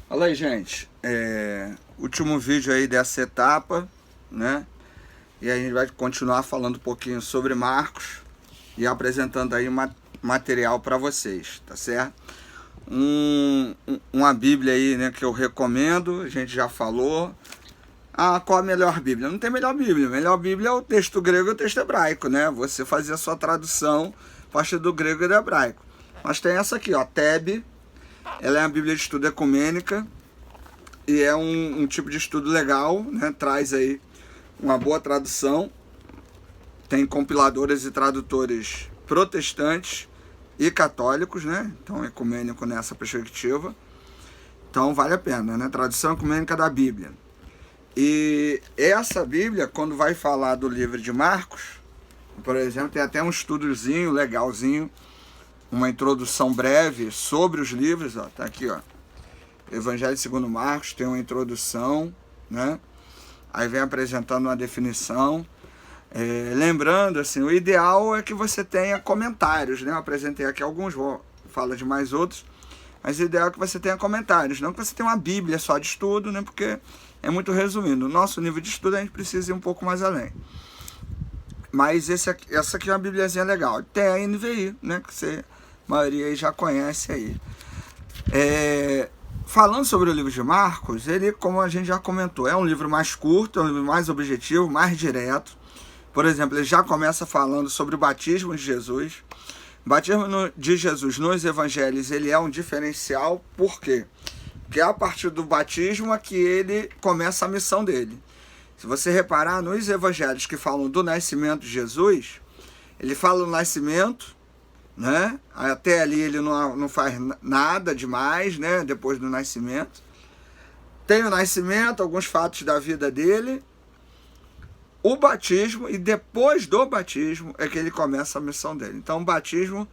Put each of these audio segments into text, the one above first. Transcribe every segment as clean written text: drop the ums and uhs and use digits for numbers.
Fala aí, gente. Último vídeo aí dessa etapa, né? E a gente vai continuar falando um pouquinho sobre Marcos e apresentando aí material para vocês, tá certo? Uma Bíblia aí, né, que eu recomendo, a gente já falou. Ah, qual a melhor Bíblia? Não tem melhor Bíblia. A melhor Bíblia é o texto grego e o texto hebraico, né? Você fazer a sua tradução a partir do grego e do hebraico. Mas tem essa aqui, ó, Tebe. Ela é uma Bíblia de estudo ecumênica e é um tipo de estudo legal, né? Traz aí uma boa tradução. Tem compiladores e tradutores protestantes e católicos, né? Então, ecumênico nessa perspectiva. Então, vale a pena, né? Tradução ecumênica da Bíblia. E essa Bíblia, quando vai falar do livro de Marcos, por exemplo, tem até um estudozinho legalzinho, uma introdução breve sobre os livros, ó, tá aqui, ó. Evangelho segundo Marcos, tem uma introdução, né? Aí vem apresentando uma definição. Lembrando, assim, o ideal é que você tenha comentários, né? Eu apresentei aqui alguns, vou falar de mais outros, mas o ideal é que você tenha comentários, não que você tenha uma Bíblia só de estudo, né? Porque é muito resumindo. No nosso nível de estudo a gente precisa ir um pouco mais além. Mas essa aqui é uma Bíbliazinha legal. Tem a NVI, né? Que a maioria aí já conhece aí. Falando sobre o livro de Marcos, ele, como a gente já comentou, é um livro mais curto, é um livro mais objetivo, mais direto. Por exemplo, ele já começa falando sobre o batismo de Jesus. O batismo de Jesus nos evangelhos, ele é um diferencial, por quê? Porque é a partir do batismo é que ele começa a missão dele. Se você reparar, nos evangelhos que falam do nascimento de Jesus, ele fala do nascimento, né? Até ali ele não faz nada demais, né? Depois do nascimento. Tem o nascimento, alguns fatos da vida dele, o batismo, e depois do batismo é que ele começa a missão dele. Então o batismo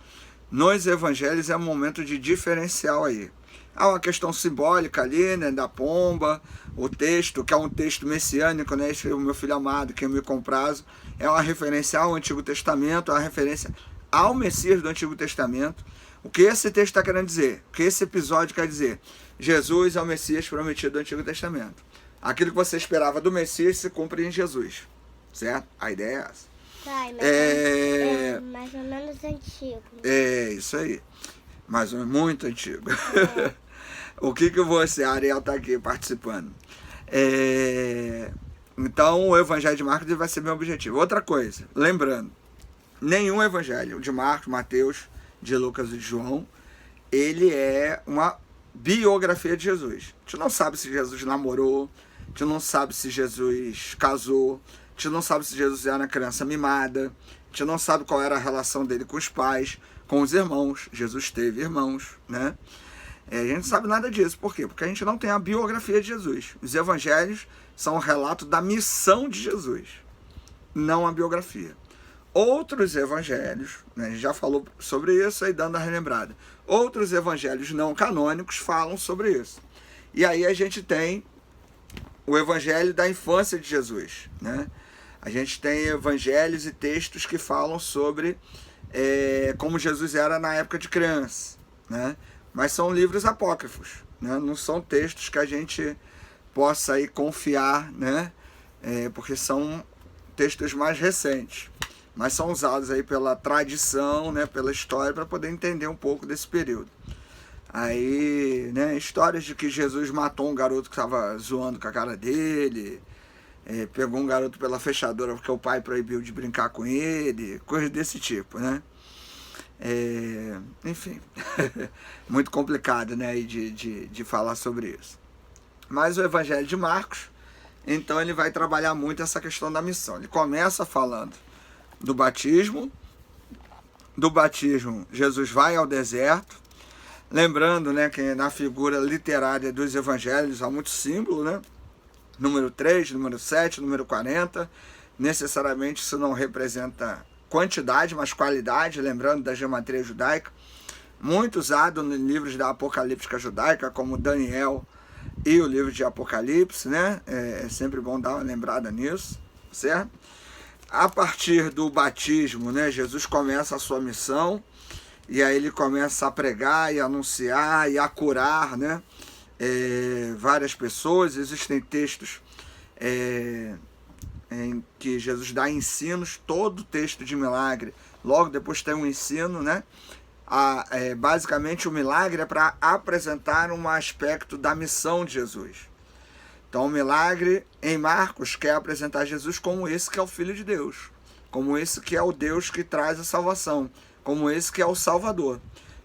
nos evangelhos é um momento de diferencial aí. Há uma questão simbólica ali, né, da pomba, o texto, que é um texto messiânico, né, esse é o meu filho amado, que é o meu comprazo, é uma referência ao Antigo Testamento, é uma referência ao Messias do Antigo Testamento. O que esse texto está querendo dizer? O que esse episódio quer dizer? Jesus é o Messias prometido do Antigo Testamento. Aquilo que você esperava do Messias se cumpre em Jesus, certo? A ideia é essa. Pai, mas é mais ou menos antigo. É, isso aí. Mais ou menos, muito antigo. O que você, a Ariel está aqui participando. Então, o Evangelho de Marcos vai ser meu objetivo. Outra coisa, lembrando, nenhum Evangelho de Marcos, Mateus, de Lucas e de João, ele é uma biografia de Jesus. A gente não sabe se Jesus namorou, a gente não sabe se Jesus casou, a gente não sabe se Jesus era uma criança mimada, a gente não sabe qual era a relação dele com os pais, com os irmãos. Jesus teve irmãos, né? A gente não sabe nada disso. Por quê? Porque a gente não tem a biografia de Jesus. Os evangelhos são um relato da missão de Jesus, não a biografia. Outros evangelhos, né, a gente já falou sobre isso aí, dando a relembrada. Outros evangelhos não canônicos falam sobre isso. E aí a gente tem o evangelho da infância de Jesus, né? A gente tem evangelhos e textos que falam sobre como Jesus era na época de criança, né? Mas são livros apócrifos, né? Não são textos que a gente possa aí confiar, né? Porque são textos mais recentes, mas são usados aí pela tradição, né? Pela história, para poder entender um pouco desse período. Aí, né? Histórias de que Jesus matou um garoto que estava zoando com a cara dele, pegou um garoto pela fechadura porque o pai proibiu de brincar com ele, coisas desse tipo, né? Enfim, muito complicado, né, de falar sobre isso. Mas o Evangelho de Marcos, então ele vai trabalhar muito essa questão da missão. Ele começa falando do batismo. Do batismo, Jesus vai ao deserto. Lembrando, né, que na figura literária dos evangelhos há muito símbolo, né? Número 3, número 7, número 40. Necessariamente isso não representa quantidade, mas qualidade, lembrando da geometria judaica, muito usado nos livros da apocalíptica judaica, como Daniel e o livro de Apocalipse, né? É sempre bom dar uma lembrada nisso, certo? A partir do batismo, né, Jesus começa a sua missão, e aí ele começa a pregar e anunciar e a curar, né? várias pessoas, existem textos em que Jesus dá ensinos, todo texto de milagre, logo depois tem um ensino, né? Basicamente o milagre é para apresentar um aspecto da missão de Jesus. Então o milagre em Marcos quer apresentar Jesus como esse que é o Filho de Deus, como esse que é o Deus que traz a salvação, como esse que é o Salvador.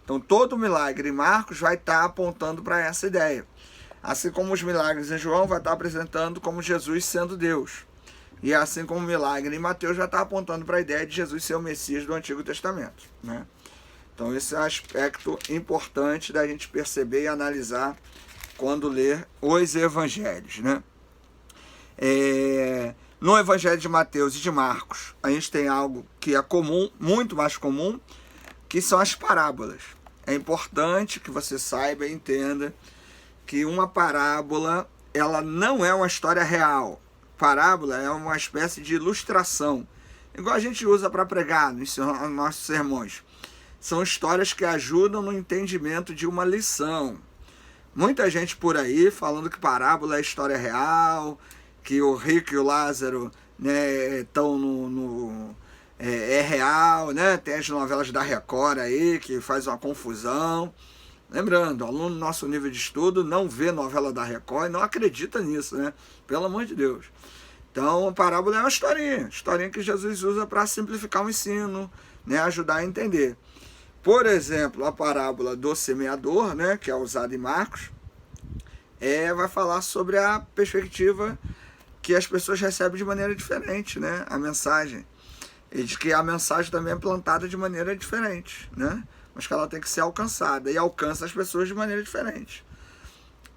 Então todo milagre em Marcos vai estar apontando para essa ideia. Assim como os milagres em João vai estar apresentando como Jesus sendo Deus. E assim como o milagre em Mateus vai estar apontando para a ideia de Jesus ser o Messias do Antigo Testamento, né? Então esse é um aspecto importante da gente perceber e analisar quando ler os evangelhos, né? No evangelho de Mateus e de Marcos, a gente tem algo que é comum, muito mais comum, que são as parábolas. É importante que você saiba e entenda que uma parábola, ela não é uma história real. Parábola é uma espécie de ilustração, igual a gente usa para pregar nos nossos sermões. São histórias que ajudam no entendimento de uma lição. Muita gente por aí falando que parábola é história real, que o rico e o Lázaro, né, estão é real, né? Tem as novelas da Record aí que faz uma confusão. Lembrando, o aluno do nosso nível de estudo não vê novela da Record e não acredita nisso, né? Pelo amor de Deus. Então, a parábola é uma historinha que Jesus usa para simplificar o ensino, né? Ajudar a entender. Por exemplo, a parábola do semeador, né? Que é usada em Marcos, vai falar sobre a perspectiva que as pessoas recebem de maneira diferente, né? A mensagem. E de que a mensagem também é plantada de maneira diferente, né? Mas que ela tem que ser alcançada, e alcança as pessoas de maneira diferente.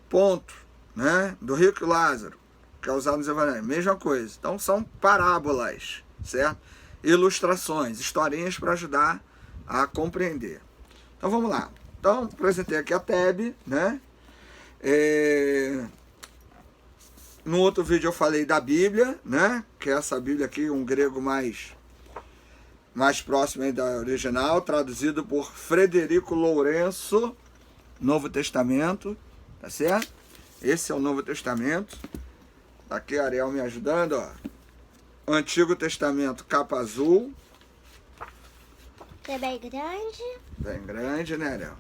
Ponto, né? Do rico e Lázaro, que é usado nos evangelhos, mesma coisa. Então são parábolas, certo? Ilustrações, historinhas para ajudar a compreender. Então vamos lá. Então apresentei aqui a TEB, né? No outro vídeo eu falei da Bíblia, né? Que é essa Bíblia aqui, um grego mais próximo aí da original, traduzido por Frederico Lourenço, Novo Testamento, tá certo? Esse é o Novo Testamento. Tá aqui a Ariel me ajudando, ó. Antigo Testamento, capa azul. É bem grande. Bem grande, né, Ariel?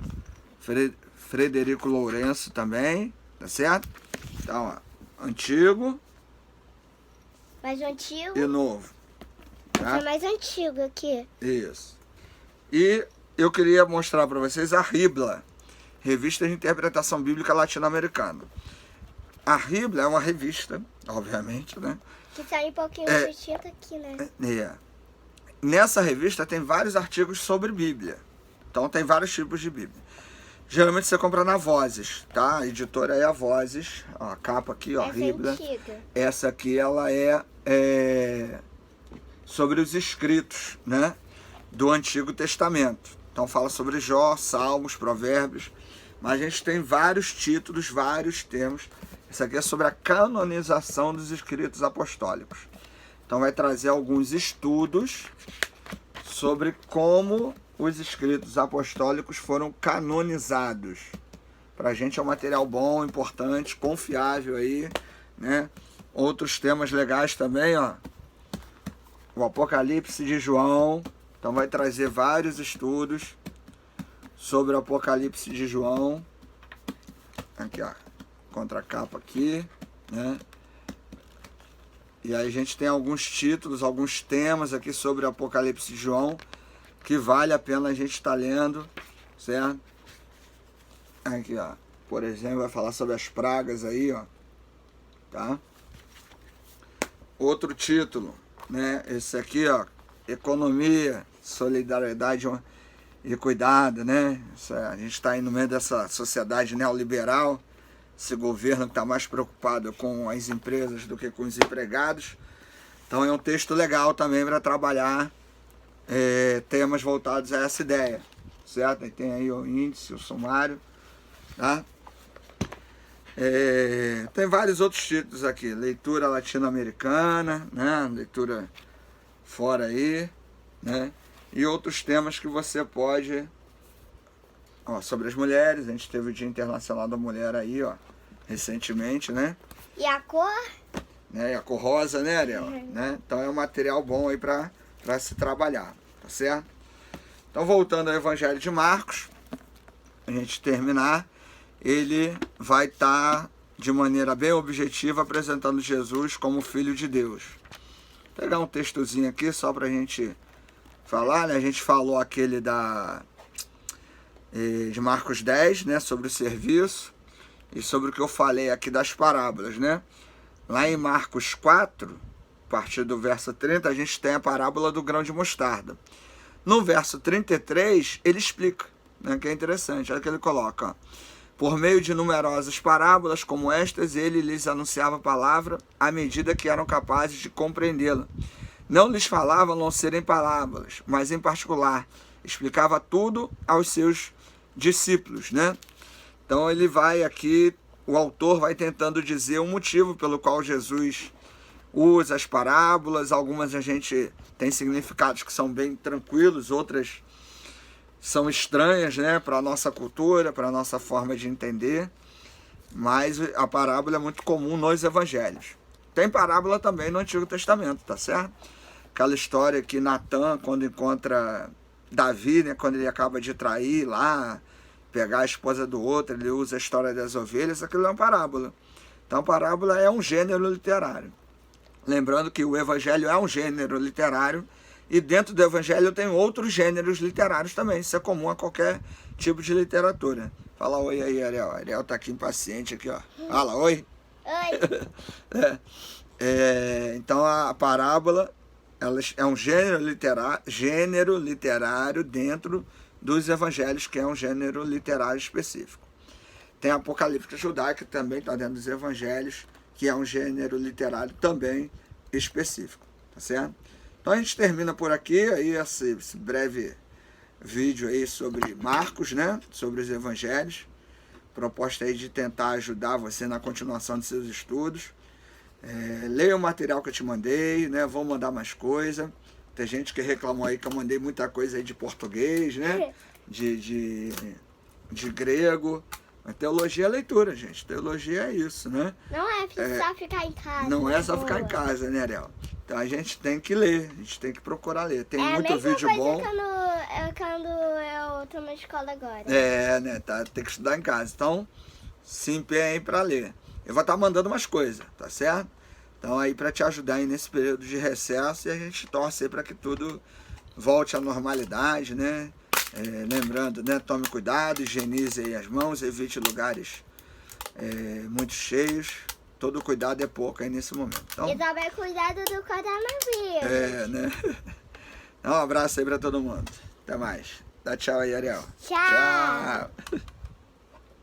Frederico Lourenço também, tá certo? Então, ó, antigo. Mais antigo. E novo. Tá? É mais antigo aqui. Isso. E eu queria mostrar para vocês a Ribla, Revista de Interpretação Bíblica Latino-Americana. A Ribla é uma revista, obviamente, né? Que sai um pouquinho de tinta aqui, né? Nessa revista tem vários artigos sobre Bíblia. Então tem vários tipos de Bíblia. Geralmente você compra na Vozes, tá? A editora é a Vozes. Ó, a capa aqui, ó, Essa Ribla. é antiga. Essa aqui, ela é sobre os escritos, né, do Antigo Testamento. Então fala sobre Jó, Salmos, Provérbios, mas a gente tem vários títulos, vários termos. Isso aqui é sobre a canonização dos escritos apostólicos. Então vai trazer alguns estudos sobre como os escritos apostólicos foram canonizados. Para a gente é um material bom, importante, confiável aí, né? Outros temas legais também, ó. O Apocalipse de João, então vai trazer vários estudos sobre o Apocalipse de João. Aqui, ó, contracapa aqui, né? E aí a gente tem alguns títulos, alguns temas aqui sobre o Apocalipse de João, que vale a pena a gente estar lendo, certo? Aqui, ó, por exemplo, vai falar sobre as pragas aí, ó, tá? Outro título, né? Esse aqui, ó, economia, solidariedade e cuidado, né? A gente está aí no meio dessa sociedade neoliberal, esse governo que está mais preocupado com as empresas do que com os empregados. Então é um texto legal também para trabalhar temas voltados a essa ideia, certo? Aí tem aí o índice, o sumário, tá? Tem vários outros títulos aqui, leitura latino-americana, né? Leitura fora aí, né? E outros temas que você pode Ó, sobre as mulheres, a gente teve o Dia Internacional da Mulher aí, ó, recentemente, né? E a cor? E a cor rosa, né, Ariel? Né? Então é um material bom aí para se trabalhar, tá certo? Então, voltando ao Evangelho de Marcos, a gente terminar, ele vai estar de maneira bem objetiva apresentando Jesus como Filho de Deus. Vou pegar um textozinho aqui só para a gente falar, né? A gente falou aquele de Marcos 10, né? Sobre o serviço e sobre o que eu falei aqui das parábolas, né? Lá em Marcos 4, a partir do verso 30, a gente tem a parábola do grão de mostarda. No verso 33, ele explica, né, que é interessante. Olha o que ele coloca. Ó. Por meio de numerosas parábolas como estas, ele lhes anunciava a palavra à medida que eram capazes de compreendê-la. Não lhes falava a não serem parábolas, mas em particular explicava tudo aos seus discípulos, né? Então ele vai aqui, o autor vai tentando dizer o motivo pelo qual Jesus usa as parábolas. Algumas a gente tem significados que são bem tranquilos, outras são estranhas, né, para a nossa cultura, para a nossa forma de entender, mas a parábola é muito comum nos evangelhos. Tem parábola também no Antigo Testamento, tá certo? Aquela história que Natã, quando encontra Davi, né, quando ele acaba de trair lá, pegar a esposa do outro, ele usa a história das ovelhas, aquilo é uma parábola. Então, parábola é um gênero literário. Lembrando que o evangelho é um gênero literário e dentro do evangelho tem outros gêneros literários também. Isso é comum a qualquer tipo de literatura. Fala oi aí, Ariel. Ariel tá aqui impaciente aqui, ó. Fala oi. Oi. Então a parábola ela é um gênero literário dentro dos evangelhos, que é um gênero literário específico. Tem a Apocalipse judaica, que também está dentro dos evangelhos, que é um gênero literário também específico, tá certo? Então a gente termina por aqui, aí esse breve vídeo aí sobre Marcos, né? Sobre os evangelhos. Proposta aí de tentar ajudar você na continuação de seus estudos. Leia o material que eu te mandei, né? Vou mandar mais coisa. Tem gente que reclamou aí que eu mandei muita coisa aí de português, né? De grego. Mas teologia é leitura, gente. Teologia é isso, né? Não é só ficar em casa. Não é só ficar em casa, né, Ariel? Então a gente tem que ler, a gente tem que procurar ler. Tem muito vídeo bom. Quando eu tô na escola agora. Né? Tem que estudar em casa. Então, se empenha aí pra ler. Eu vou estar mandando umas coisas, tá certo? Então aí para te ajudar aí nesse período de recesso, e a gente torce aí para que tudo volte à normalidade, né? Lembrando, né? Tome cuidado, higienize aí as mãos, evite lugares muito cheios. Todo cuidado é pouco aí nesse momento. Então, e também cuidado do coronavírus. Né? Então, um abraço aí para todo mundo. Até mais. Dá tchau aí, Ariel. Tchau. Tchau.